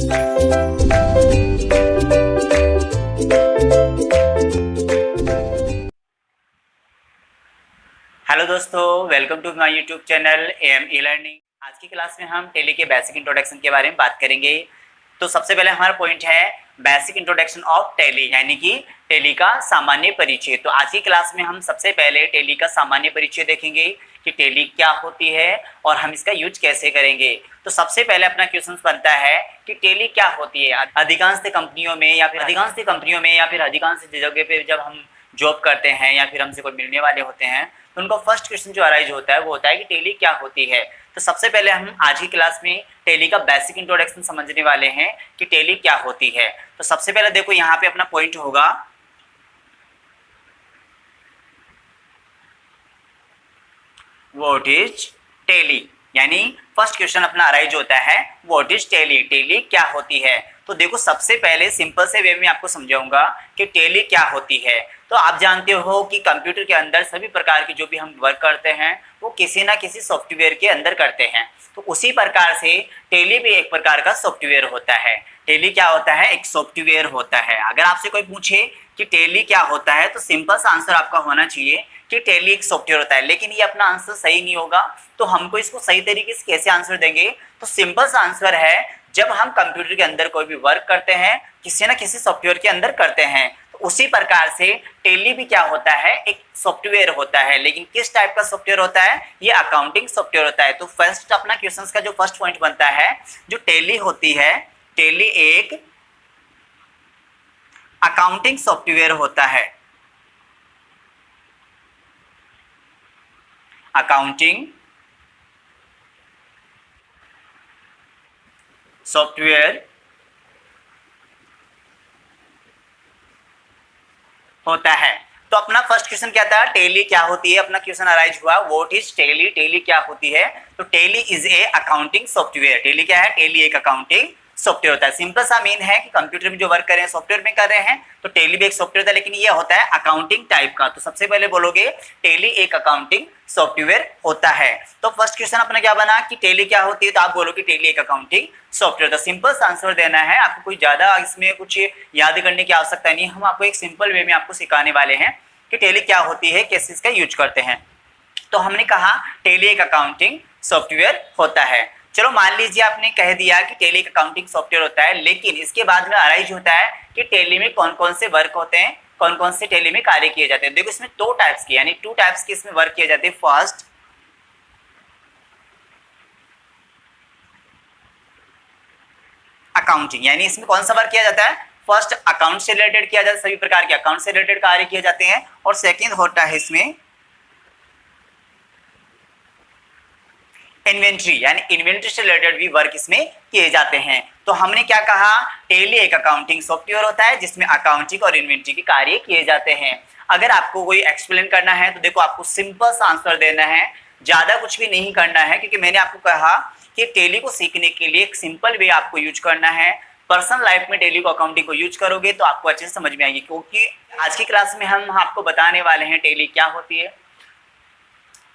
Hello दोस्तों, welcome to my YouTube channel M E learning. आज की क्लास में हम टेली के बेसिक इंट्रोडक्शन के बारे में बात करेंगे। तो सबसे पहले हमारा पॉइंट है बेसिक इंट्रोडक्शन ऑफ टेली, यानी कि टेली का सामान्य परिचय। तो आज की क्लास में हम सबसे पहले टेली का सामान्य परिचय देखेंगे कि टेली क्या होती है और हम इसका यूज कैसे करेंगे। तो सबसे पहले अपना क्वेश्चन बनता है कि टेली क्या होती है। अधिकांश कंपनियों में या फिर अधिकांश जगह पे जब हम जॉब करते हैं या फिर हमसे कोई मिलने वाले होते हैं तो उनको फर्स्ट क्वेश्चन जो अराइज होता है वो होता है कि टेली क्या होती है। तो सबसे पहले हम आज की क्लास में टेली का बेसिक इंट्रोडक्शन समझने वाले हैं कि टेली क्या होती है। तो सबसे पहले देखो यहाँ पे अपना पॉइंट होगा व्हाट इज टेली, यानी फर्स्ट क्वेश्चन अपना अराइज होता है व्हाट इज टेली, टेली क्या होती है। तो देखो सबसे पहले सिंपल से वे में आपको समझाऊंगा कि टेली क्या होती है। तो आप जानते हो कि कंप्यूटर के अंदर सभी प्रकार के जो भी हम वर्क करते हैं वो किसी ना किसी सॉफ्टवेयर के अंदर करते हैं। तो उसी प्रकार से टेली भी एक प्रकार का सॉफ्टवेयर होता है। टेली क्या होता है? एक सॉफ्टवेयर होता है। अगर आपसे कोई पूछे कि टेली क्या होता है तो सिंपल सा आंसर आपका होना चाहिए कि टेली एक सॉफ्टवेयर होता है। लेकिन ये अपना आंसर सही नहीं होगा, तो हमको इसको सही तरीके से कैसे आंसर देंगे? तो सिंपल सा आंसर है, जब हम कंप्यूटर के अंदर कोई भी वर्क करते हैं किसी ना किसी सॉफ्टवेयर के अंदर करते हैं, तो उसी प्रकार से टेली भी क्या होता है? एक सॉफ्टवेयर होता है। लेकिन किस टाइप का सॉफ्टवेयर होता है? ये अकाउंटिंग सॉफ्टवेयर होता है। तो फर्स्ट अपना क्वेश्चन का जो फर्स्ट पॉइंट बनता है, जो टेली होती है, टेली एक अकाउंटिंग सॉफ्टवेयर होता है। अकाउंटिंग सॉफ्टवेयर होता है। तो अपना फर्स्ट क्वेश्चन क्या था? टेली क्या होती है। अपना क्वेश्चन अराइज हुआ व्हाट इज टेली, टेली क्या होती है। तो tally is a accounting software. Tally क्या है? टेली एक अकाउंटिंग सॉफ्टवेयर होता है। सिंपल सा मीन है कि कंप्यूटर में जो वर्क कर रहे हैं सॉफ्टवेयर में कर रहे हैं, तो टेली भी एक सॉफ्टवेयर होता है, लेकिन ये होता है अकाउंटिंग टाइप का। तो सबसे पहले बोलोगे टेली एक अकाउंटिंग सॉफ्टवेयर होता है। तो फर्स्ट क्वेश्चन अपना क्या बना कि टेली क्या होती है, तो आप बोलोगे टेली एक अकाउंटिंग सॉफ्टवेयर। तो सिंपल सा आंसर देना है आपको, कोई ज्यादा इसमें कुछ याद करने की आवश्यकता नहीं। हम आपको एक सिंपल वे में आपको सिखाने वाले हैं कि टेली क्या होती है, कैसे इसका यूज करते हैं। तो हमने कहा टेली एक अकाउंटिंग सॉफ्टवेयर होता है। चलो मान लीजिए आपने कह दिया कि टेली एक अकाउंटिंग सॉफ्टवेयर होता है, लेकिन इसके बाद में अराइज होता है कि टेली में कौन कौन से वर्क होते हैं, कौन कौन से टेली में कार्य किए जाते हैं। देखो इसमें दो टाइप्स के, यानी टू टाइप्स के इसमें वर्क किए जाते हैं। फर्स्ट अकाउंटिंग, यानी इसमें कौन सा वर्क किया जाता है? फर्स्ट अकाउंट से रिलेटेड किया जाता है, सभी प्रकार के अकाउंट से रिलेटेड कार्य किए जाते हैं। और सेकंड होता है इसमें इन्वेंट्री, यानी इन्वेंट्री से रिलेटेड भी वर्क इसमें किए जाते हैं। तो हमने क्या कहा? टेली एक अकाउंटिंग सॉफ्टवेयर होता है जिसमें अकाउंटिंग और इन्वेंट्री के कार्य किए जाते हैं। अगर आपको कोई एक्सप्लेन करना है तो देखो आपको सिंपल सा आंसर देना है, ज्यादा कुछ भी नहीं करना है, क्योंकि मैंने आपको कहा कि टेली को सीखने के लिए एक सिंपल वे आपको यूज करना है। पर्सनल लाइफ में टेली को अकाउंटिंग को यूज करोगे तो आपको अच्छे से समझ में आएगी, क्योंकि आज की क्लास में हम आपको बताने वाले हैं टेली क्या होती है।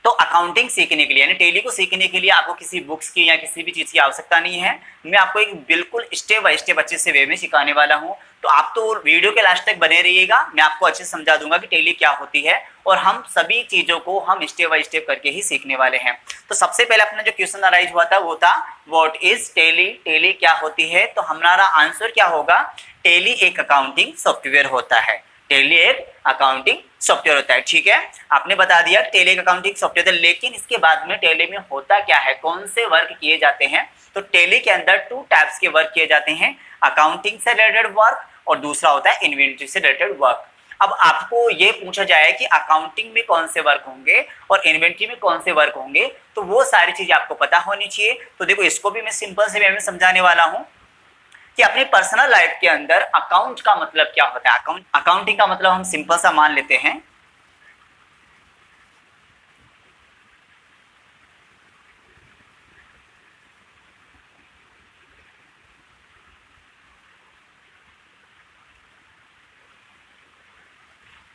तो अकाउंटिंग सीखने के लिए, यानी टेली को सीखने के लिए आपको किसी बुक्स की या किसी भी चीज़ की आवश्यकता नहीं है। मैं आपको एक बिल्कुल स्टेप बाय स्टेप अच्छे से वे में सिखाने वाला हूं। तो आप तो वीडियो के लास्ट तक बने रहिएगा, मैं आपको अच्छे से समझा दूंगा कि टेली क्या होती है, और हम सभी चीज़ों को हम स्टेप बाय स्टेप करके ही सीखने वाले हैं। तो सबसे पहले अपना जो क्वेश्चन अराइज हुआ था वो था व्हाट इज टेली, टेली क्या होती है। तो हमारा आंसर क्या होगा? टेली एक अकाउंटिंग सॉफ्टवेयर होता है। टेली एक अकाउंटिंग सॉफ्टवेयर होता है। ठीक है, आपने बता दिया टेली एक अकाउंटिंग सॉफ्टवेयर है, लेकिन इसके बाद में टेली में होता क्या है, कौन से वर्क किए जाते हैं? तो टेली के अंदर टू टाइप्स के वर्क किए जाते हैं, अकाउंटिंग से रिलेटेड वर्क और दूसरा होता है इन्वेंट्री से रिलेटेड वर्क। अब आपको ये पूछा जाए कि अकाउंटिंग में कौन से वर्क होंगे और इन्वेंट्री में कौन से वर्क होंगे, तो वो सारी चीजें आपको पता होनी चाहिए। तो देखो इसको भी मैं सिंपल से वे में समझाने वाला हूँ कि अपने पर्सनल लाइफ के अंदर अकाउंट का मतलब क्या होता है। अकाउंटिंग का मतलब हम सिंपल सा मान लेते हैं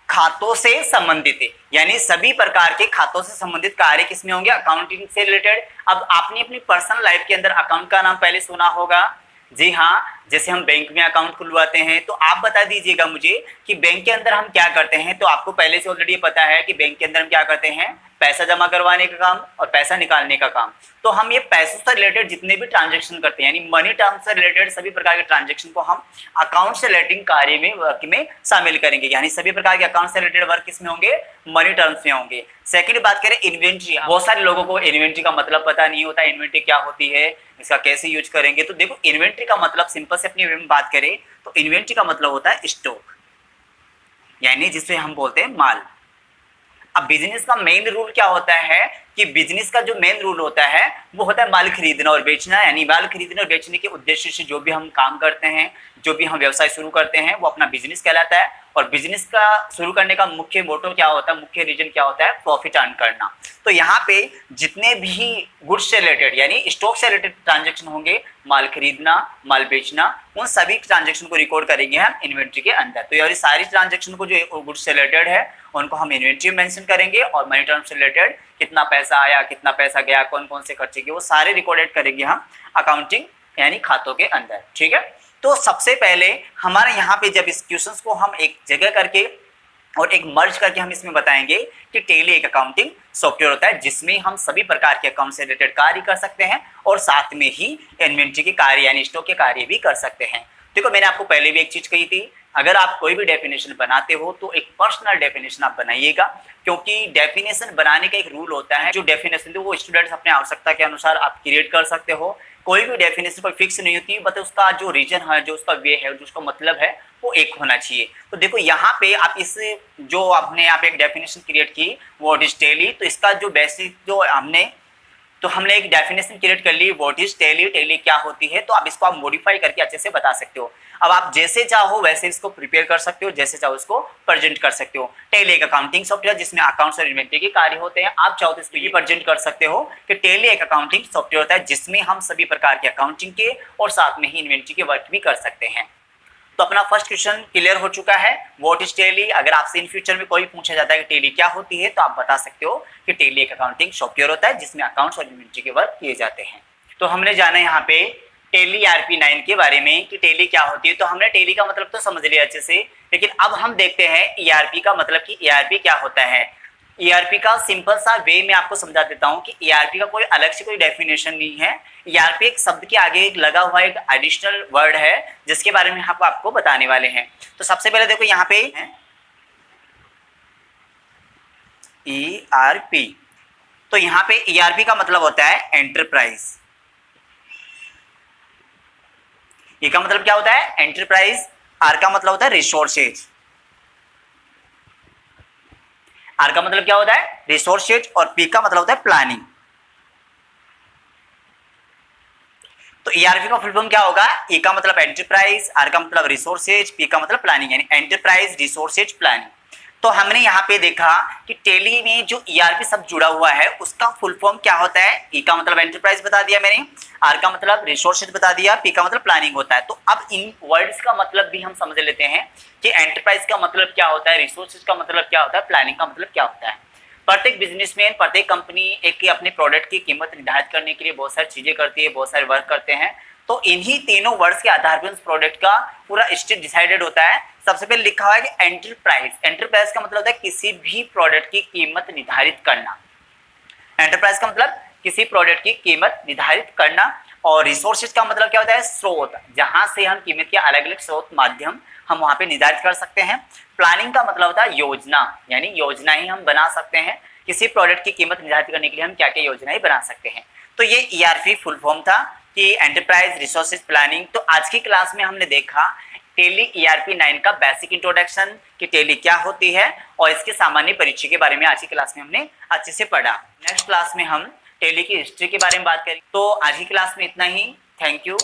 खातों से संबंधित है, यानी सभी प्रकार के खातों से संबंधित कार्य किसमें होंगे? अकाउंटिंग से रिलेटेड। अब आपने अपनी पर्सनल लाइफ के अंदर अकाउंट का नाम पहले सुना होगा, जी हाँ, जैसे हम बैंक में अकाउंट खुलवाते हैं, तो आप बता दीजिएगा मुझे कि बैंक के अंदर हम क्या करते हैं। तो आपको पहले से ऑलरेडी पता है कि बैंक के अंदर हम क्या करते हैं, पैसा जमा करवाने का काम और पैसा निकालने का काम। तो हम ये पैसों से रिलेटेड जितने भी ट्रांजेक्शन करते हैं, यानी मनी टर्म से रिलेटेड सभी प्रकार के ट्रांजेक्शन को हम अकाउंट से रिलेटेड कार्य में, वर्क में शामिल करेंगे। यानी सभी प्रकार के अकाउंट से रिलेटेड वर्क किसमें होंगे, मनी टर्म्स में होंगे। सेकंड बात करें इन्वेंट्री, बहुत सारे लोगों को इन्वेंट्री का मतलब पता नहीं होता, इन्वेंट्री क्या होती है, इसका कैसे यूज करेंगे। तो देखो, इन्वेंट्री का मतलब सिंपल से अपनी में बात करें तो इन्वेंट्री का मतलब होता है स्टॉक, यानी जिसे हम बोलते हैं माल। अब बिजनेस का मेन रूल क्या होता है कि बिजनेस का जो मेन रूल होता है वो होता है माल खरीदना और बेचना। यानी माल खरीदने और बेचने के उद्देश्य से जो भी हम काम करते हैं, जो भी हम व्यवसाय शुरू करते हैं, वो अपना बिजनेस कहलाता है। और बिजनेस का शुरू करने का मुख्य मोटो क्या होता है, मुख्य रीजन क्या होता है, प्रॉफिट अर्न करना। तो यहाँ पे जितने भी गुड्स से रिलेटेड यानी स्टॉक से रिलेटेड ट्रांजेक्शन होंगे, माल खरीदना, माल बेचना, उन सभी ट्रांजेक्शन को रिकॉर्ड करेंगे हम इन्वेंट्री के अंदर। तो ये सारी ट्रांजेक्शन को जो गुड्स से रिलेटेड है उनको हम इन्वेंट्री में मेंशन करेंगे, और मनी टर्म से रिलेटेड कितना पैसा आया, कितना पैसा गया, कौन कौन से खर्चे किए, वो सारे रिकॉर्डेड करेंगे हम अकाउंटिंग यानी खातों के अंदर। ठीक है, तो सबसे पहले हमारे यहाँ पे जब इस क्वेश्चंस को हम एक जगह करके और एक मर्ज करके हम इसमें बताएंगे कि टैली एक अकाउंटिंग सॉफ्टवेयर होता है जिसमें हम सभी प्रकार के अकाउंट से रिलेटेड कार्य कर सकते हैं और साथ में ही इन्वेंट्री के कार्य यानी स्टॉक के कार्य भी कर सकते हैं। देखो, मैंने आपको पहले भी एक चीज कही थी, अगर आप कोई भी डेफिनेशन बनाते हो तो एक पर्सनल डेफिनेशन आप बनाइएगा, क्योंकि डेफिनेशन बनाने का एक रूल होता है। जो डेफिनेशन है वो स्टूडेंट्स अपने आवश्यकता के अनुसार आप क्रिएट कर सकते हो। कोई भी डेफिनेशन कोई फिक्स नहीं होती, बट उसका जो रीजन है, जो उसका वे है, जो उसका मतलब है, वो एक होना चाहिए। तो देखो, यहाँ पे आप इस जो आपने यहाँ पे एक डेफिनेशन क्रिएट की व्हाट इज टैली, तो इसका जो बेसिक जो हमने एक डेफिनेशन क्रिएट कर ली व्हाट इज टैली, टैली क्या होती है। तो आप इसको आप मॉडिफाई करके अच्छे से बता सकते हो। अब आप जैसे चाहो वैसे इसको प्रिपेयर कर सकते हो, जैसे चाहो इसको प्रेजेंट कर सकते हो। टैली एक अकाउंटिंग सॉफ्टवेयर जिसमें अकाउंट्स और इन्वेंट्री के कार्य होते हैं। आप चाहो तो इसको ये प्रेजेंट कर सकते हो कि टैली एक अकाउंटिंग सॉफ्टवेयर होता है जिसमें हम सभी प्रकार के अकाउंटिंग के और साथ में ही इन्वेंट्री के वर्क भी कर सकते हैं। तो अपना फर्स्ट क्वेश्चन क्लियर हो चुका है, व्हाट इज टैली। अगर आपसे इन फ्यूचर में कोई पूछा जाता है कि टैली क्या होती है, तो आप बता सकते हो कि टैली एक अकाउंटिंग सॉफ्टवेयर होता है जिसमें अकाउंट्स और इन्वेंट्री के वर्क किए जाते हैं। तो हमने जाना यहाँ पे टैली ERP9 के बारे में कि टैली क्या होती है। तो हमने टैली का मतलब तो समझ लिया अच्छे से, लेकिन अब हम देखते हैं ERP का मतलब कि ERP क्या होता है। ERP का सिंपल सा वे में आपको समझा देता हूँ कि ERP का कोई अलग से कोई डेफिनेशन नहीं है। ERP एक शब्द के आगे एक लगा हुआ एक एडिशनल वर्ड है जिसके बारे में हम आपको बताने वाले हैं। तो सबसे पहले देखो यहाँ पे है ERP। तो यहाँ पे ERP का मतलब होता है एंटरप्राइज। E का मतलब क्या होता है, एंटरप्राइज। R का मतलब होता है रिसोर्सेज। R का मतलब क्या होता है, रिसोर्सेज। और P का मतलब होता है प्लानिंग। तो ERP का फुल फॉर्म क्या होगा, E का मतलब एंटरप्राइज, R का मतलब रिसोर्सेज, P का मतलब प्लानिंग, यानी एंटरप्राइज रिसोर्सेज प्लानिंग। तो हमने यहाँ पे देखा कि टैली में जो ERP शब्द जुड़ा हुआ है उसका फुल फॉर्म क्या होता है। E का मतलब एंटरप्राइज बता दिया मैंने, R का मतलब रिसोर्सेज बता दिया, P का मतलब प्लानिंग होता है। तो अब इन वर्ड्स का मतलब भी हम समझ लेते हैं कि एंटरप्राइज का मतलब क्या होता है, रिसोर्सेज का मतलब क्या होता है, प्लानिंग का मतलब क्या होता है। प्रत्येक बिजनेसमैन, प्रत्येक कंपनी एक अपने प्रोडक्ट की कीमत निर्धारित करने के लिए बहुत सारी चीजें करती है, बहुत सारे वर्क करते हैं। तो इन्हीं तीनों वर्ड्स के आधार पर उस प्रोडक्ट का पूरा स्टेट डिसाइडेड होता है। सबसे पहले लिखा हुआ है कि एंटरप्राइज। एंटरप्राइज का मतलब होता है किसी भी प्रोडक्ट की कीमत निर्धारित करना। एंटरप्राइज का मतलब किसी प्रोडक्ट की कीमत निर्धारित करना। और रिसोर्सेज का मतलब क्या होता है, स्रोत, जहां से हम कीमत के अलग अलग स्रोत माध्यम हम वहां पे निर्धारित कर सकते हैं। प्लानिंग का मतलब होता है योजना, यानी योजना ही हम बना सकते हैं। किसी प्रोडक्ट की कीमत निर्धारित करने के लिए हम क्या क्या योजनाएं बना सकते हैं। तो ये ERP फुल फॉर्म था कि एंटरप्राइज रिसोर्सेज प्लानिंग। तो आज की क्लास में हमने देखा टैली ERP9 का बेसिक इंट्रोडक्शन कि टैली क्या होती है और इसके सामान्य परिचय के बारे में आज की क्लास में हमने अच्छे से पढ़ा। नेक्स्ट क्लास में हम टैली की हिस्ट्री के बारे में बात करेंगे। तो आज की क्लास में इतना ही। Thank you.